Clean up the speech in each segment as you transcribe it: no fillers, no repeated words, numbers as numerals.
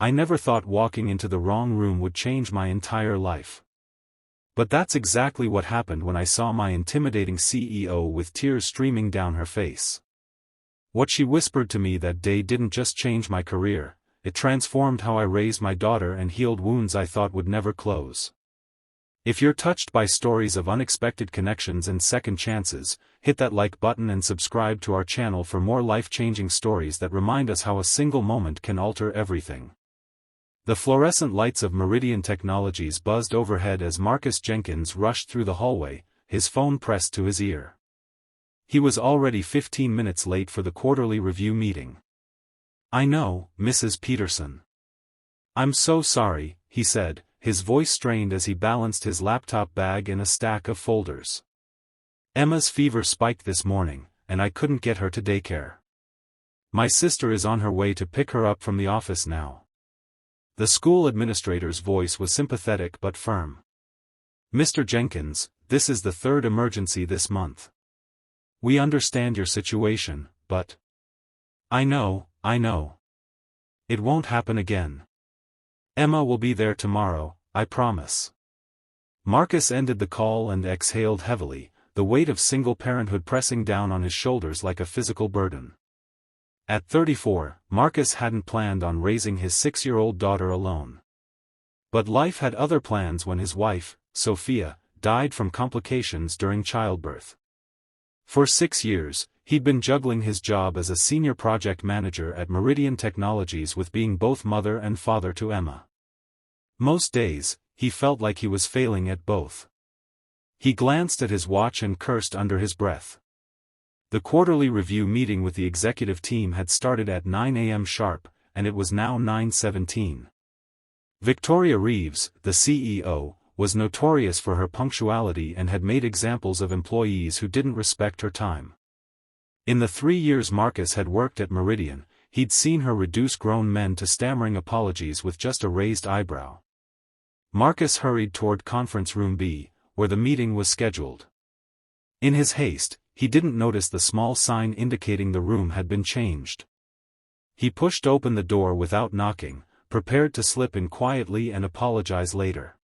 I never thought walking into the wrong room would change my entire life. But that's exactly what happened when I saw my intimidating CEO with tears streaming down her face. What she whispered to me that day didn't just change my career, it transformed how I raised my daughter and healed wounds I thought would never close. If you're touched by stories of unexpected connections and second chances, hit that like button and subscribe to our channel for more life-changing stories that remind us how a single moment can alter everything. The fluorescent lights of Meridian Technologies buzzed overhead as Marcus Jenkins rushed through the hallway, his phone pressed to his ear. He was already 15 minutes late for the quarterly review meeting. "I know, Mrs. Peterson. I'm so sorry," he said, his voice strained as he balanced his laptop bag and a stack of folders. "Emma's fever spiked this morning, and I couldn't get her to daycare. My sister is on her way to pick her up from the office now." The school administrator's voice was sympathetic but firm. "Mr. Jenkins, this is the third emergency this month. We understand your situation, but—" I know. It won't happen again. Emma will be there tomorrow, I promise." Marcus ended the call and exhaled heavily, the weight of single parenthood pressing down on his shoulders like a physical burden. At 34, Marcus hadn't planned on raising his 6-year-old daughter alone. But life had other plans when his wife, Sophia, died from complications during childbirth. For 6 years, he'd been juggling his job as a senior project manager at Meridian Technologies with being both mother and father to Emma. Most days, he felt like he was failing at both. He glanced at his watch and cursed under his breath. The quarterly review meeting with the executive team had started at 9 a.m. sharp, and it was now 9:17. Victoria Reeves, the CEO, was notorious for her punctuality and had made examples of employees who didn't respect her time. In the 3 years Marcus had worked at Meridian, he'd seen her reduce grown men to stammering apologies with just a raised eyebrow. Marcus hurried toward Conference Room B, where the meeting was scheduled. In his haste, he didn't notice the small sign indicating the room had been changed. He pushed open the door without knocking, prepared to slip in quietly and apologize later.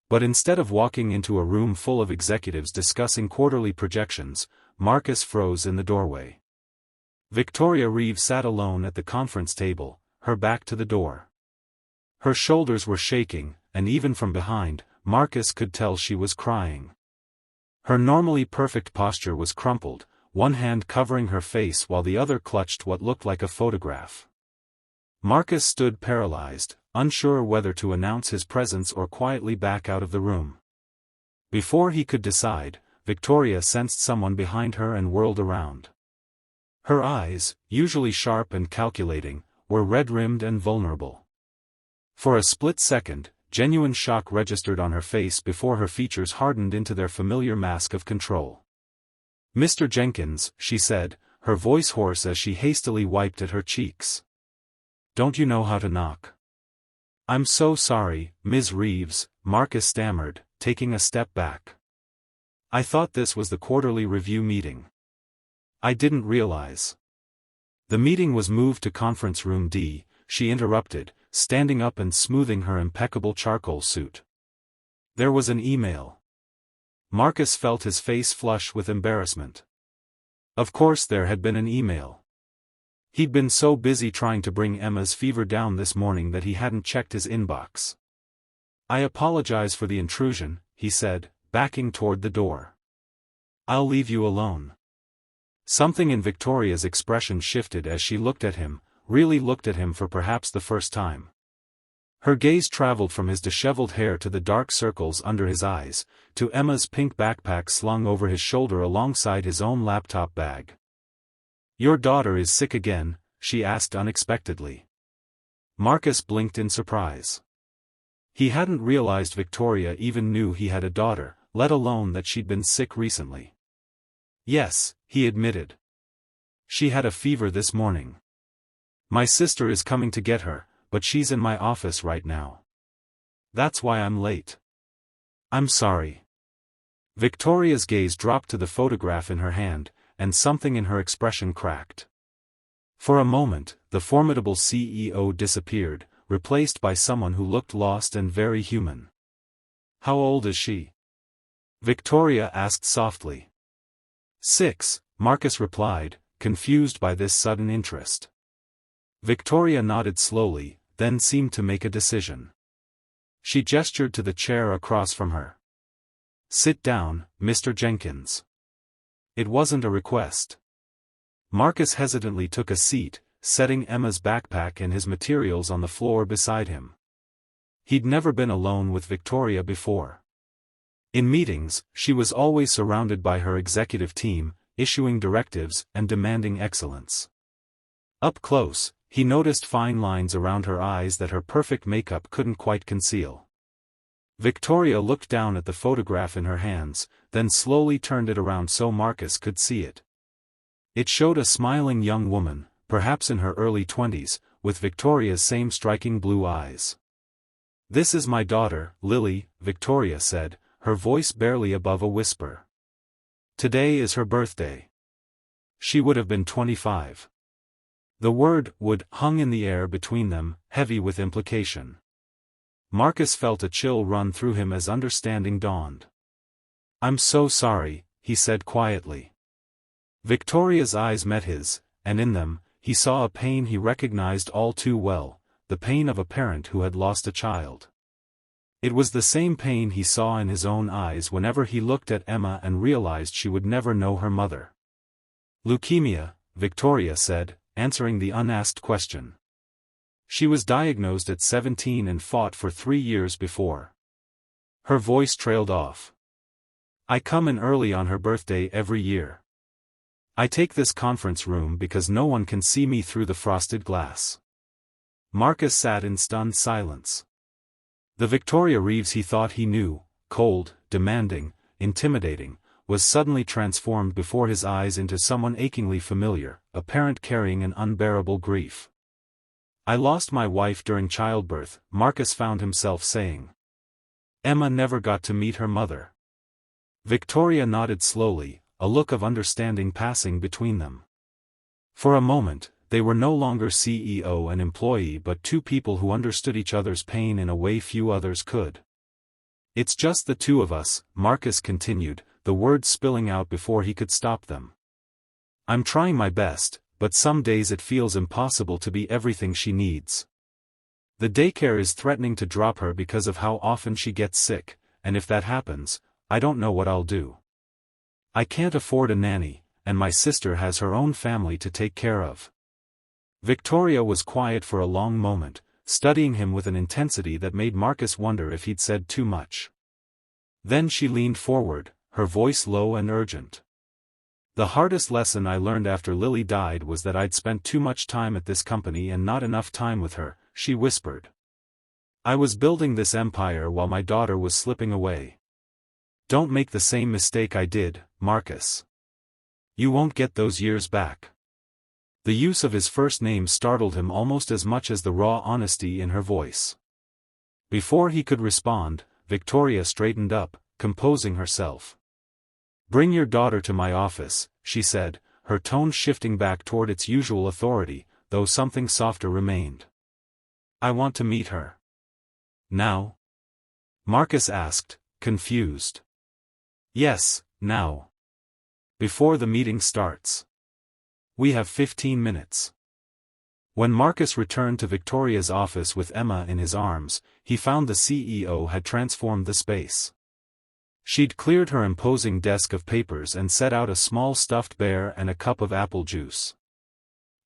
But instead of walking into a room full of executives discussing quarterly projections, Marcus froze in the doorway. Victoria Reeves sat alone at the conference table, her back to the door. Her shoulders were shaking, and even from behind, Marcus could tell she was crying. Her normally perfect posture was crumpled, one hand covering her face while the other clutched what looked like a photograph. Marcus stood paralyzed, unsure whether to announce his presence or quietly back out of the room. Before he could decide, Victoria sensed someone behind her and whirled around. Her eyes, usually sharp and calculating, were red-rimmed and vulnerable. For a split second, genuine shock registered on her face before her features hardened into their familiar mask of control. "Mr. Jenkins," she said, her voice hoarse as she hastily wiped at her cheeks. "Don't you know how to knock?" "I'm so sorry, Ms. Reeves," Marcus stammered, taking a step back. "I thought this was the quarterly review meeting. I didn't realize." "The meeting was moved to Conference Room D," she interrupted, standing up and smoothing her impeccable charcoal suit. "There was an email." Marcus felt his face flush with embarrassment. Of course there had been an email. He'd been so busy trying to bring Emma's fever down this morning that he hadn't checked his inbox. "I apologize for the intrusion," he said, backing toward the door. "I'll leave you alone." Something in Victoria's expression shifted as she looked at him, really looked at him for perhaps the first time. Her gaze traveled from his disheveled hair to the dark circles under his eyes, to Emma's pink backpack slung over his shoulder alongside his own laptop bag. "Your daughter is sick again?" she asked unexpectedly. Marcus blinked in surprise. He hadn't realized Victoria even knew he had a daughter, let alone that she'd been sick recently. "Yes," he admitted. "She had a fever this morning. My sister is coming to get her, but she's in my office right now. That's why I'm late." "I'm sorry." Victoria's gaze dropped to the photograph in her hand, and something in her expression cracked. For a moment, the formidable CEO disappeared, replaced by someone who looked lost and very human. "How old is she?" Victoria asked softly. 6, Marcus replied, confused by this sudden interest. Victoria nodded slowly, then seemed to make a decision. She gestured to the chair across from her. "Sit down, Mr. Jenkins." It wasn't a request. Marcus hesitantly took a seat, setting Emma's backpack and his materials on the floor beside him. He'd never been alone with Victoria before. In meetings, she was always surrounded by her executive team, issuing directives and demanding excellence. Up close, he noticed fine lines around her eyes that her perfect makeup couldn't quite conceal. Victoria looked down at the photograph in her hands, then slowly turned it around so Marcus could see it. It showed a smiling young woman, perhaps in her early 20s, with Victoria's same striking blue eyes. "This is my daughter, Lily," Victoria said, her voice barely above a whisper. "Today is her birthday." She would have been 25. The word "would" hung in the air between them, heavy with implication. Marcus felt a chill run through him as understanding dawned. "I'm so sorry," he said quietly. Victoria's eyes met his, and in them, he saw a pain he recognized all too well, the pain of a parent who had lost a child. It was the same pain he saw in his own eyes whenever he looked at Emma and realized she would never know her mother. "Leukemia," Victoria said, answering the unasked question. She was diagnosed at 17 and fought for 3 years before. Her voice trailed off. "I come in early on her birthday every year. I take this conference room because no one can see me through the frosted glass." Marcus sat in stunned silence. The Victoria Reeves he thought he knew, cold, demanding, intimidating, was suddenly transformed before his eyes into someone achingly familiar, a parent carrying an unbearable grief. "I lost my wife during childbirth," Marcus found himself saying. "Emma never got to meet her mother." Victoria nodded slowly, a look of understanding passing between them. For a moment, they were no longer CEO and employee but two people who understood each other's pain in a way few others could. "It's just the two of us," Marcus continued, the words spilling out before he could stop them. "I'm trying my best, but some days it feels impossible to be everything she needs. The daycare is threatening to drop her because of how often she gets sick, and if that happens, I don't know what I'll do. I can't afford a nanny, and my sister has her own family to take care of." Victoria was quiet for a long moment, studying him with an intensity that made Marcus wonder if he'd said too much. Then she leaned forward, her voice low and urgent. "The hardest lesson I learned after Lily died was that I'd spent too much time at this company and not enough time with her," she whispered. "I was building this empire while my daughter was slipping away. Don't make the same mistake I did, Marcus. You won't get those years back." The use of his first name startled him almost as much as the raw honesty in her voice. Before he could respond, Victoria straightened up, composing herself. "Bring your daughter to my office," she said, her tone shifting back toward its usual authority, though something softer remained. "I want to meet her." "Now?" Marcus asked, confused. "Yes, now. Before the meeting starts. We have 15 minutes. When Marcus returned to Victoria's office with Emma in his arms, he found the CEO had transformed the space. She'd cleared her imposing desk of papers and set out a small stuffed bear and a cup of apple juice.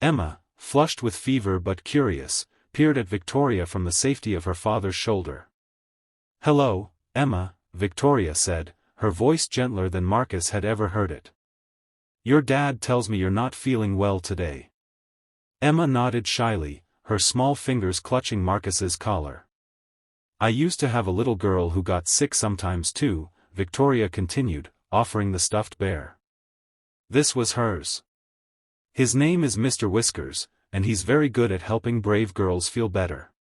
Emma, flushed with fever but curious, peered at Victoria from the safety of her father's shoulder. "Hello, Emma," Victoria said, her voice gentler than Marcus had ever heard it. "Your dad tells me you're not feeling well today." Emma nodded shyly, her small fingers clutching Marcus's collar. "I used to have a little girl who got sick sometimes too," Victoria continued, offering the stuffed bear. "This was hers. His name is Mr. Whiskers, and he's very good at helping brave girls feel better."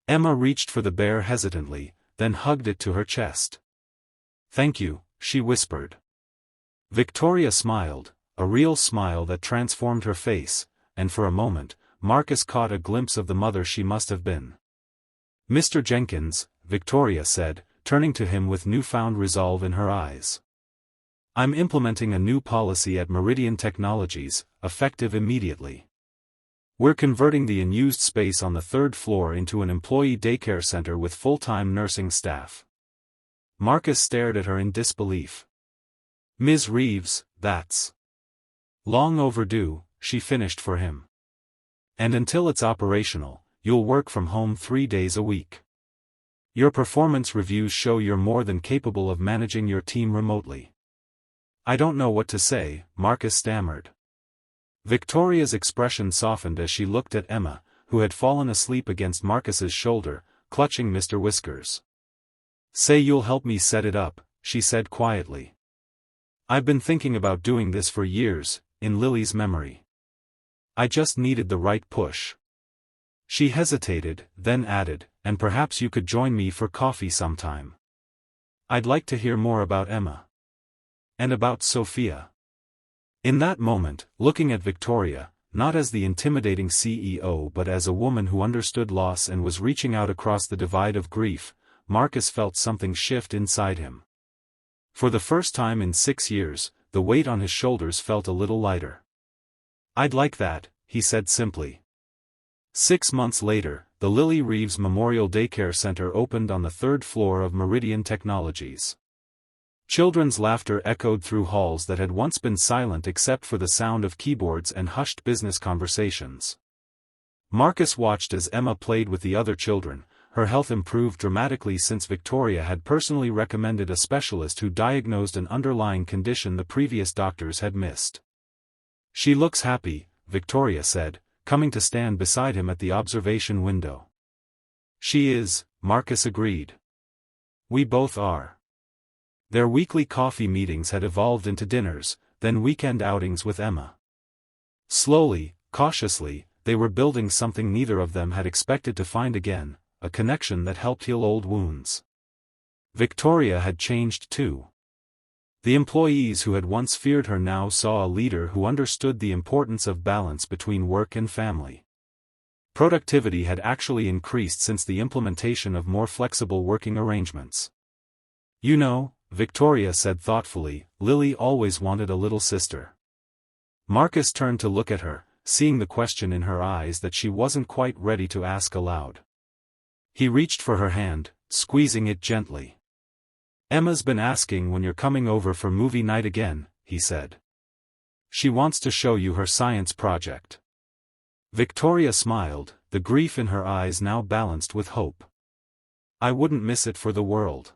Emma reached for the bear hesitantly, then hugged it to her chest. "Thank you," she whispered. Victoria smiled, a real smile that transformed her face, and for a moment, Marcus caught a glimpse of the mother she must have been. "Mr. Jenkins," Victoria said, turning to him with newfound resolve in her eyes. "I'm implementing a new policy at Meridian Technologies, effective immediately. We're converting the unused space on the third floor into an employee daycare center with full-time nursing staff." Marcus stared at her in disbelief. "Ms. Reeves, that's long overdue," she finished for him. "And until it's operational, you'll work from home 3 days a week. Your performance reviews show you're more than capable of managing your team remotely." "I don't know what to say," Marcus stammered. Victoria's expression softened as she looked at Emma, who had fallen asleep against Marcus's shoulder, clutching Mr. Whiskers. "Say you'll help me set it up," she said quietly. "I've been thinking about doing this for years, in Lily's memory. I just needed the right push." She hesitated, then added, "And perhaps you could join me for coffee sometime. I'd like to hear more about Emma. And about Sophia." In that moment, looking at Victoria, not as the intimidating CEO but as a woman who understood loss and was reaching out across the divide of grief, Marcus felt something shift inside him. For the first time in 6 years, the weight on his shoulders felt a little lighter. "I'd like that," he said simply. 6 months later, the Lily Reeves Memorial Daycare Center opened on the 3rd floor of Meridian Technologies. Children's laughter echoed through halls that had once been silent except for the sound of keyboards and hushed business conversations. Marcus watched as Emma played with the other children. Her health improved dramatically since Victoria had personally recommended a specialist who diagnosed an underlying condition the previous doctors had missed. "She looks happy," Victoria said, coming to stand beside him at the observation window. "She is," Marcus agreed. "We both are." Their weekly coffee meetings had evolved into dinners, then weekend outings with Emma. Slowly, cautiously, they were building something neither of them had expected to find again, a connection that helped heal old wounds. Victoria had changed too. The employees who had once feared her now saw a leader who understood the importance of balance between work and family. Productivity had actually increased since the implementation of more flexible working arrangements. "You know," Victoria said thoughtfully, "Lily always wanted a little sister." Marcus turned to look at her, seeing the question in her eyes that she wasn't quite ready to ask aloud. He reached for her hand, squeezing it gently. "Emma's been asking when you're coming over for movie night again," he said. "She wants to show you her science project." Victoria smiled, the grief in her eyes now balanced with hope. "I wouldn't miss it for the world."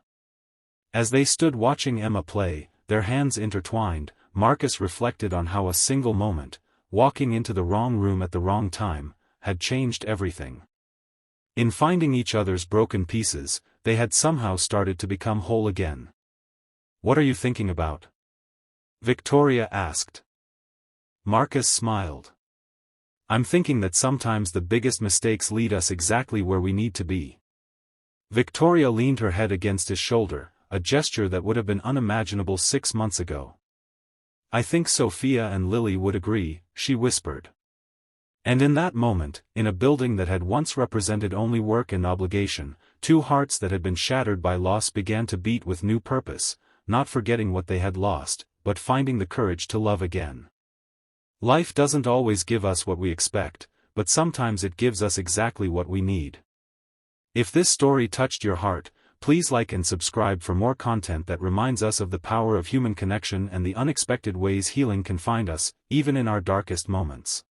As they stood watching Emma play, their hands intertwined, Marcus reflected on how a single moment, walking into the wrong room at the wrong time, had changed everything. In finding each other's broken pieces, they had somehow started to become whole again. "What are you thinking about?" Victoria asked. Marcus smiled. "I'm thinking that sometimes the biggest mistakes lead us exactly where we need to be." Victoria leaned her head against his shoulder, a gesture that would have been unimaginable 6 months ago. "I think Sophia and Lily would agree," she whispered. And in that moment, in a building that had once represented only work and obligation, 2 hearts that had been shattered by loss began to beat with new purpose, not forgetting what they had lost, but finding the courage to love again. Life doesn't always give us what we expect, but sometimes it gives us exactly what we need. If this story touched your heart, please like and subscribe for more content that reminds us of the power of human connection and the unexpected ways healing can find us, even in our darkest moments.